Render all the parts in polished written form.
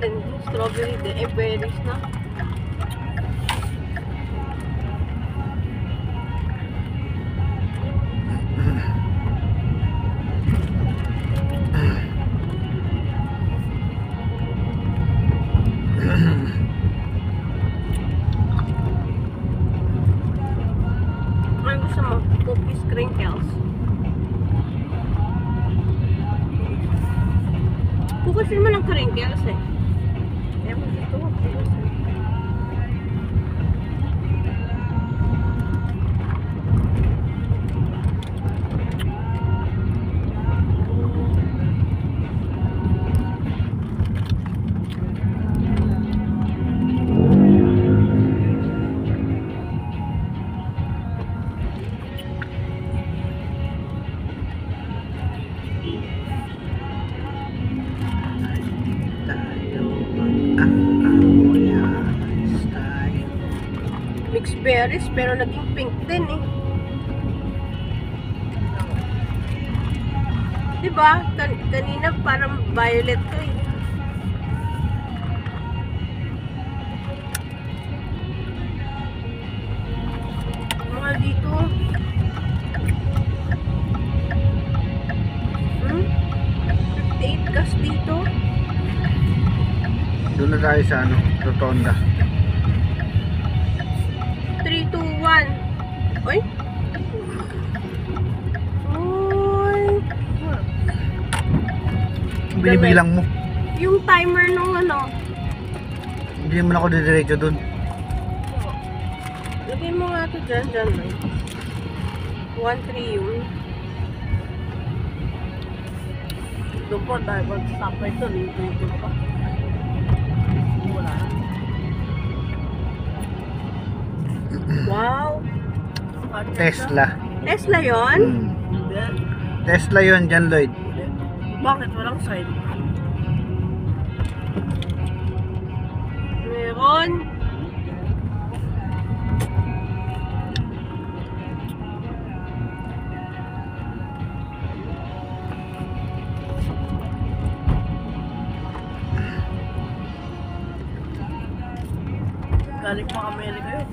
din. Strawberry din. Eh, berries na. Ano gusto mo? Cookies, crinkles. Kukusin mo ng crinkles eh. Ewan dito. Mixed berries pero naging pink din eh. Diba? Kanina parang violet to eh. Mga dito. 58 gas dito. Doon na tayo sa ano, Rotonda. 3, 2, 1. Oy. Oy. Binibilang mo. Yung timer nung ano. Hindi naman ako didiretso doon. Lagay mo nga ito dyan, dyan. 1-3 yun. Doon po, dahil mag-stop ito, dito pa. Wala na. Wow! Tesla. Tesla yun? Tesla yun dyan, Lloyd. Bakit walang sign? Meron. Galing pa Amerika yun.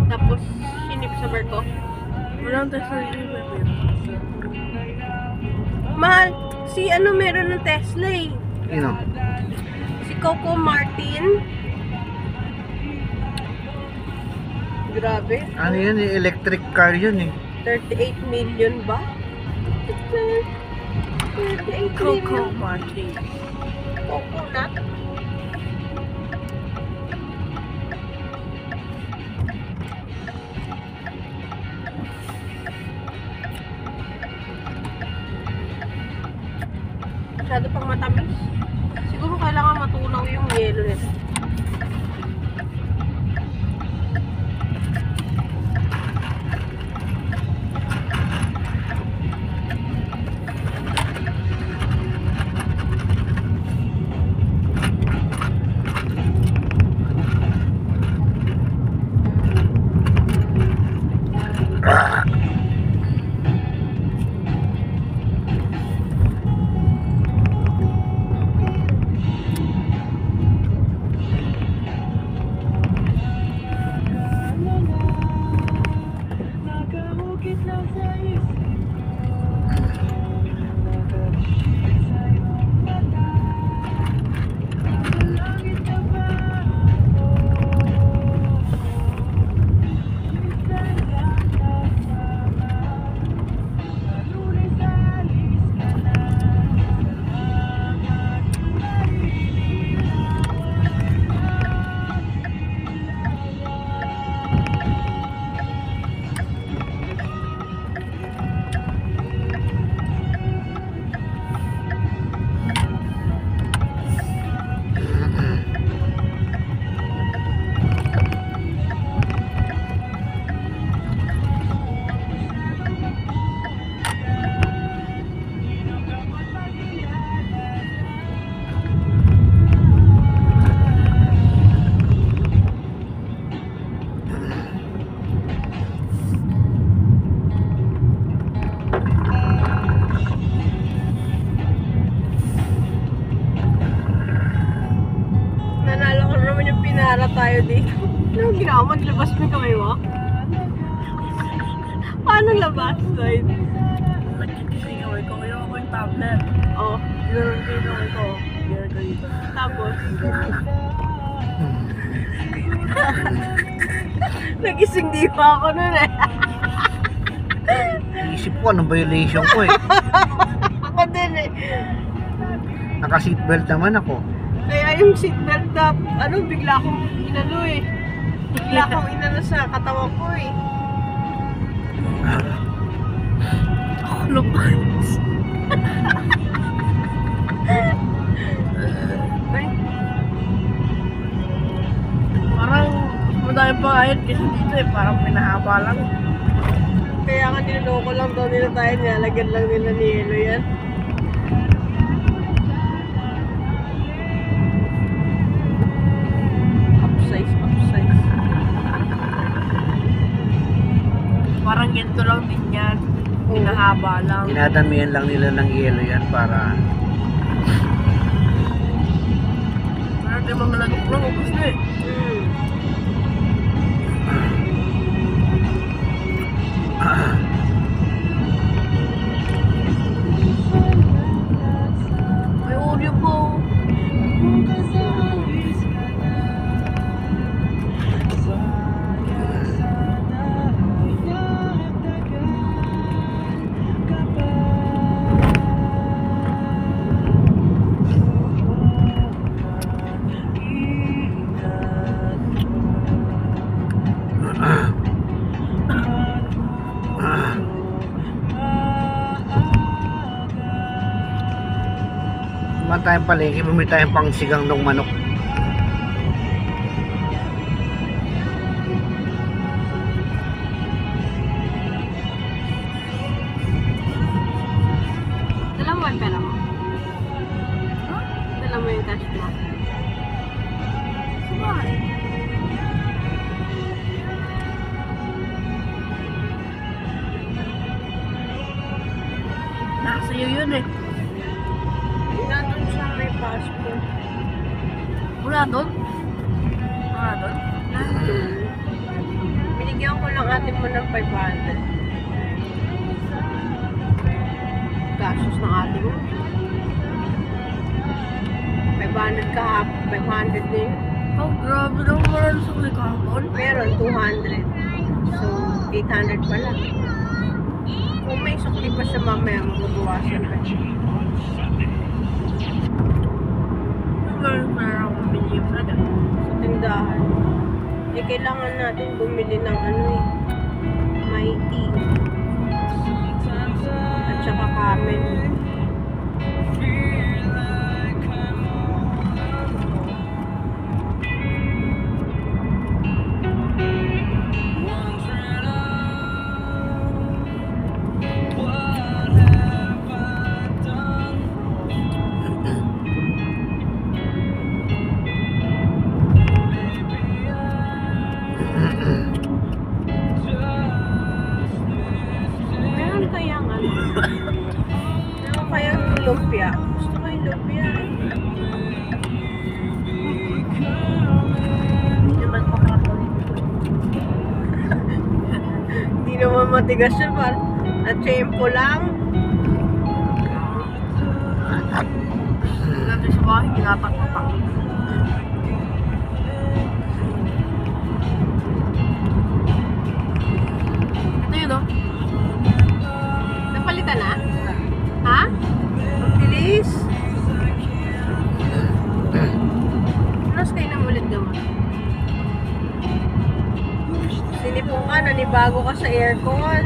Tapos, sinip sa barko. Walang Tesla yun. Mahal, si ano meron ng Tesla eh. Sino? Si Coco Martin. Grabe. Ano yun? Electric car yun eh. 38 million ba? 38 Coco million. Martin. Coconut. Masyado pang matamis. Siguro kailangan matunaw yung yelo nito. tayo dito. Anong ginawa mo? Labas mo yung kamay mo? Paano labas, Lloyd? Nagkikising ako. Ikaw ako yung tablet. Oh, Ginaroon ko yung kamay ko. Ginaroon ko dito. tapos. Nagising di pa ako nun eh. Isip ko anong violation ko eh. Ako din eh. Naka-seatbelt naman ako. Kaya yung seatbelt na, bigla akong inano eh. Bigla akong inano sa katawan ko eh. Ako lumabas. Ay, Parang madami pa ngayon kasi dito eh. Parang pinahaba lang. kaya nga niloloko lang daw nila tayo, nilalagyan lang nila ni Elo yan. Upsize. Parang ganito lang din yan. Pinahaba lang. Dinadamihan lang nila ng yelo yan para Parang di mga lagok lang. Ubus na eh. May audio po. naman tayong palengke, bumili tayong pang sigang ng manok. Dala mo yung pera mo? Dala mo yung cash mo? Why? Nakasayo yun eh. Nandun siya may passport. Wala doon? Wala doon? Nandun. Binigyan ko lang ate mo ng 500. Gastos ng ate mo. 500 kahapon. 500 na yun. Oh, grabe naman wala na sa kahapon. Meron 200. So, 800 pala. Kung may sukli pa siya mamaya, mababawasan pa siya. Meron pa lang akong binigyan na dyan. Sa tindahan. Eh, kailangan natin bumili ng ano eh. Mighty. At saka Camel. Meron kayang ano? Meron kayang lumpia? Gusto ko yung lumpia eh. Hindi naman makakawin. Hindi naman matigas yun, parang na-tempo lang. Dati sa bahay, ginatak-tatak. Ito yun oh. Napalitan na? Ha? Ang bilis. Alas kayo nang ulit naman. Sinipong ka, nanibago ka sa aircon.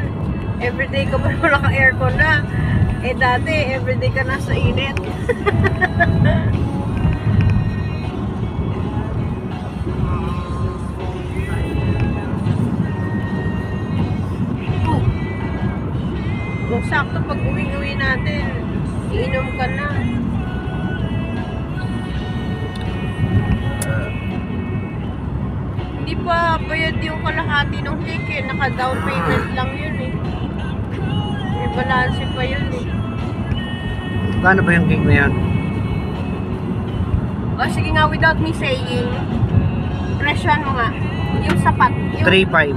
Everyday ka ba wala ka aircon na? Eh dati, everyday ka na sa init. Kung sakto pag uwi natin, iinom ka na. Hindi pa bayad yung kalahati ng ticket. Naka-down payment lang yun eh. May balance pa yun eh. Paano ba yung cake na yan? O sige nga, without me saying, Presyon mo nga. Yung sapat. Yung, 3.5.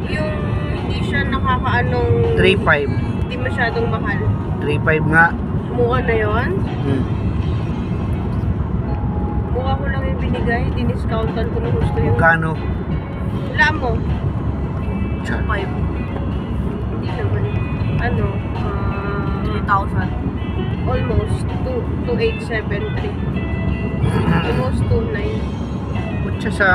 yung hindi siya nakakaanong... 3.5. Hindi masyadong mahal. 3.5 nga. Mukha na yun. Hmm. Mukha ko lang yung binigay. Diniscountan ko nung gusto yung... Magkano? Wala mo. Char. 5. Hindi naman. Ano? 3,000. Almost 2,873. Almost 2,900. Putya sa...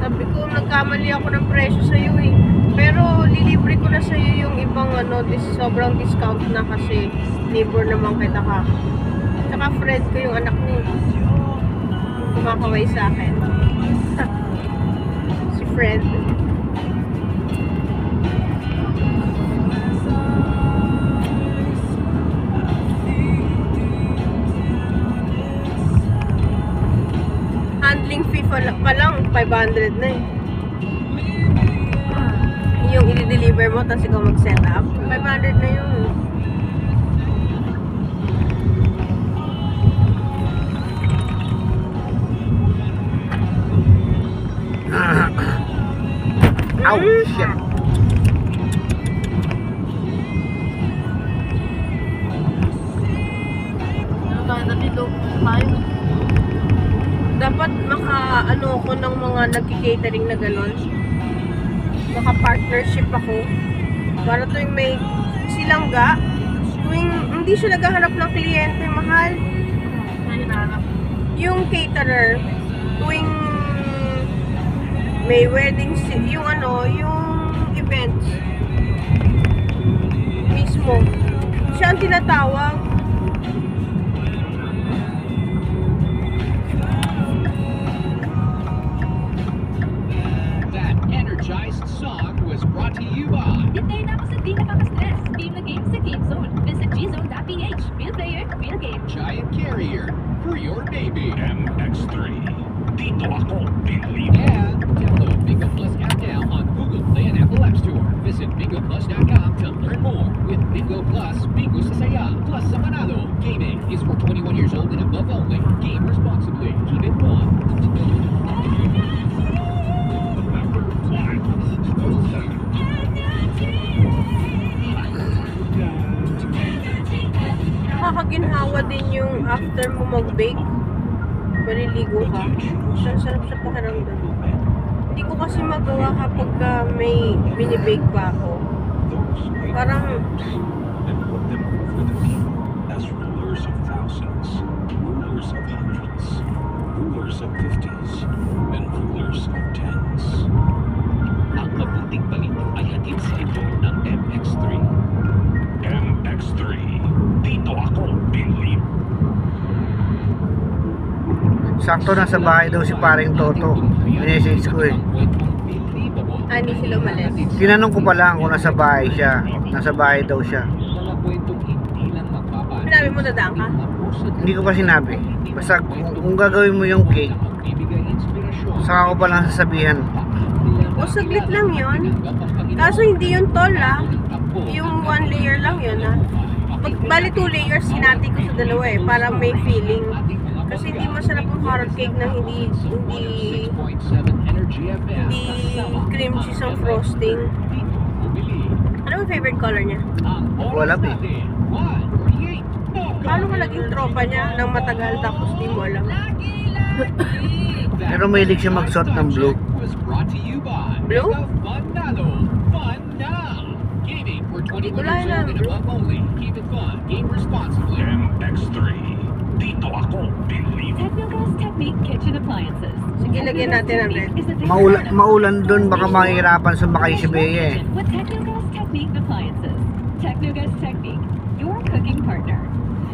Sabi ko, nagkamali ako ng presyo sa'yo eh. Pero lilibre ko na sa'yo yung ibang ano, sobrang discount na kasi neighbor naman kita ka. Tsaka friend ko yung anak niya. Kumakaway sa akin. Si friend. Handling fee pa lang, 500 na eh. Yung i-deliver mo, tapos ikaw mag-set up, 500 na yun. Ow! Shit! Ano tayo nandito? Tayo. Dapat maka-ano ko ng mga nagki-catering na gano'n. Maka-partnership ako. Para tuwing may silangga, tuwing hindi siya naghahanap ng kliyente, mahal. Tayo nahanap. Yung caterer, tuwing may wedding, yung ano, yung events mismo, siya ang tinatawag. That energized song was brought to you by Hintayin ako sa di nakaka-stress. Game na game sa Game Zone. Visit gzone.ph. Real player, real game. Giant Carrier for your baby. MX3. Dito ako, believe. And download Bingo Plus app now on Google Play and Apple App Store. Visit bingoplus.com to learn more. With Bingo Plus, Bingo sa saya, plus sa manalo. Gaming is for 21 years old and above only. Game responsibly. Keep it fun. Nakakaginhawa din yung after mo mag-bake, maliligo ka. Ang sarap sa pakiramdam. Hindi ko kasi magawa kapag may binibake pa ako. Parang And put them over the people as rulers of thousands, rulers of hundreds, rulers of 50s, and rulers of 10s. Ang mabuting balita ay hatid sa inyo ng MX3. MX3. Dito ako, believe. Sakto nasa bahay daw si paring Toto. Minessage ko eh. ani sila umalis. Tinanong ko pa lang kung nasa bahay siya. Nasa bahay daw siya. Mga kwentong hindi lang magpapaano. Sinabi mo dadaan ka? Hindi ko pa sinabi. Basta kung gagawin mo yung cake, saka ko pa lang sasabihan. O saglit lang yun. Kaso hindi yun tall Yung 1 layer lang yun Bali 2 layers sinati ko sa dalawa para may feeling. Kasi hindi masarap yung carrot cake na hindi cream cheese ang frosting. Ano ang favorite color niya? Wala eh. Paano ka naging tropa niya ng matagal tapos di mo alam? Pero mahilig siya magsuot ng blue. Blue? Hindi ko lang alam. Keep it fun. Game responsibly. MX3. Dito ako, believe. Technogas Technique Kitchen Appliances. Sige, lagyan natin ang red. Maulan dun, baka mahihirapan sumakay si Bea eh. With Technogas Technique Appliances. Technogas Technique, your cooking partner.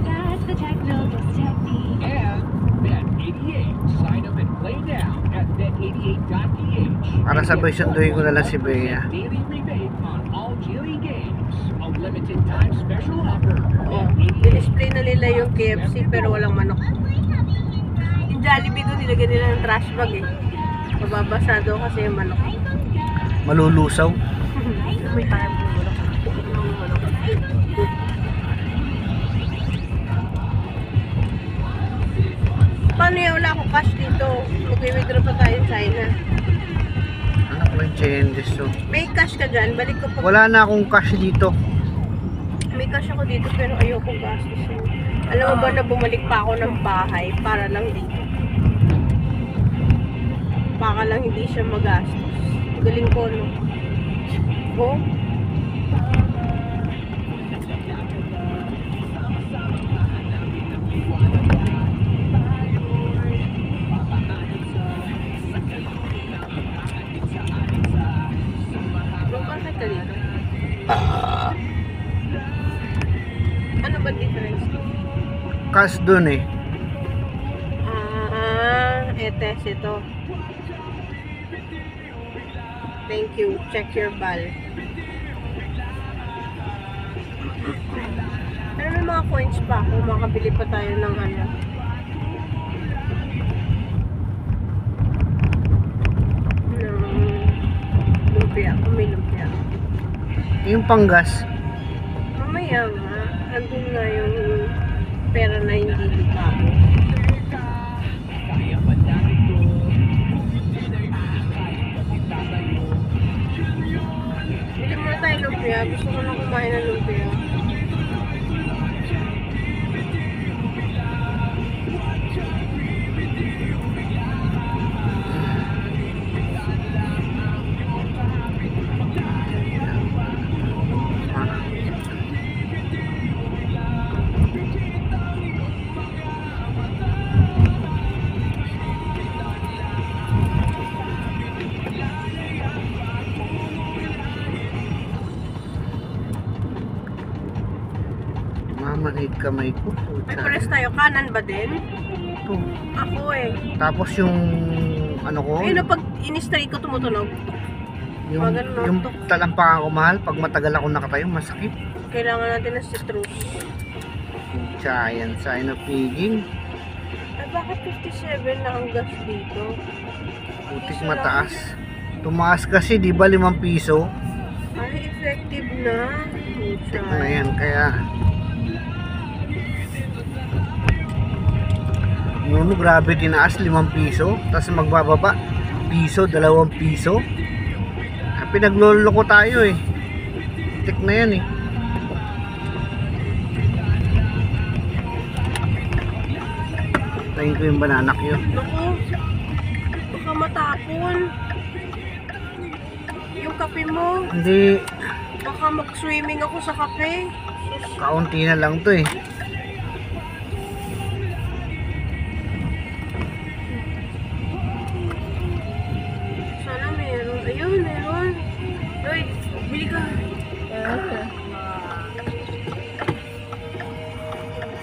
That's the Technogas Technique. And Bet88. Sign up and play now at bet88.ph. Para sabay sunduin ko na lang si Bea. Daily rebate on all Jilly games. A limited time special offer. Oh, display na nila yung KFC pero walang manok. Yung Jollibee doon, nilagyan nila ng trash bag eh. Mababasa daw kasi yung manok. Malulusaw. May tayo po. Paano yan? Wala akong cash dito. Mag-withdraw pa tayo sa China. Anak ko yung changes to. May cash ka dyan, balik ko pag... Wala na akong cash dito. May cash ako dito pero ayoko gastos. Alam mo ba na bumalik pa ako ng bahay para lang dito? Baka lang hindi siya magastos. Galing ko, no? Oh? Bakit ka dito? Ano ba difference? Cash dun eh. Etes ito. Thank you. Check your bal. Pero may mga coins pa ako. Makabili pa tayo ng ano. Lumpia. May lumpia. Yung panggas. Mamaya nga. Andun nga yung pera na hindi lipago. Bili muna tayo lumpia. Gusto ko na kumain ng lumpia. Mamanhid kamay ko. May pares tayo. Kanan ba din? Ito. Ako eh. Tapos yung ano ko, Ayun na pag in-straight ko tumutunog. yung, Mga ganun, yung to. talampakan ko mahal, pag matagal ako nakatayo, masakit. Kailangan natin ng citrus. Giant sign of aging. Ay bakit 57 na ang gas dito? Putik mataas. Tumaas kasi, di ba 5 piso? Ay effective na. Putik na yan, kaya Nuno, grabe tinaas 5 piso. Tapos magbababa piso, 2 piso. Pinagloloko tayo eh. Putik na yan eh. Tayin ko yung bananak yun. Naku, baka matapon. Yung kape mo, Hindi, baka mag-swimming ako sa kape. kaunti na lang to eh. Sana meron. Ayun, meron. Lloyd, bili ka.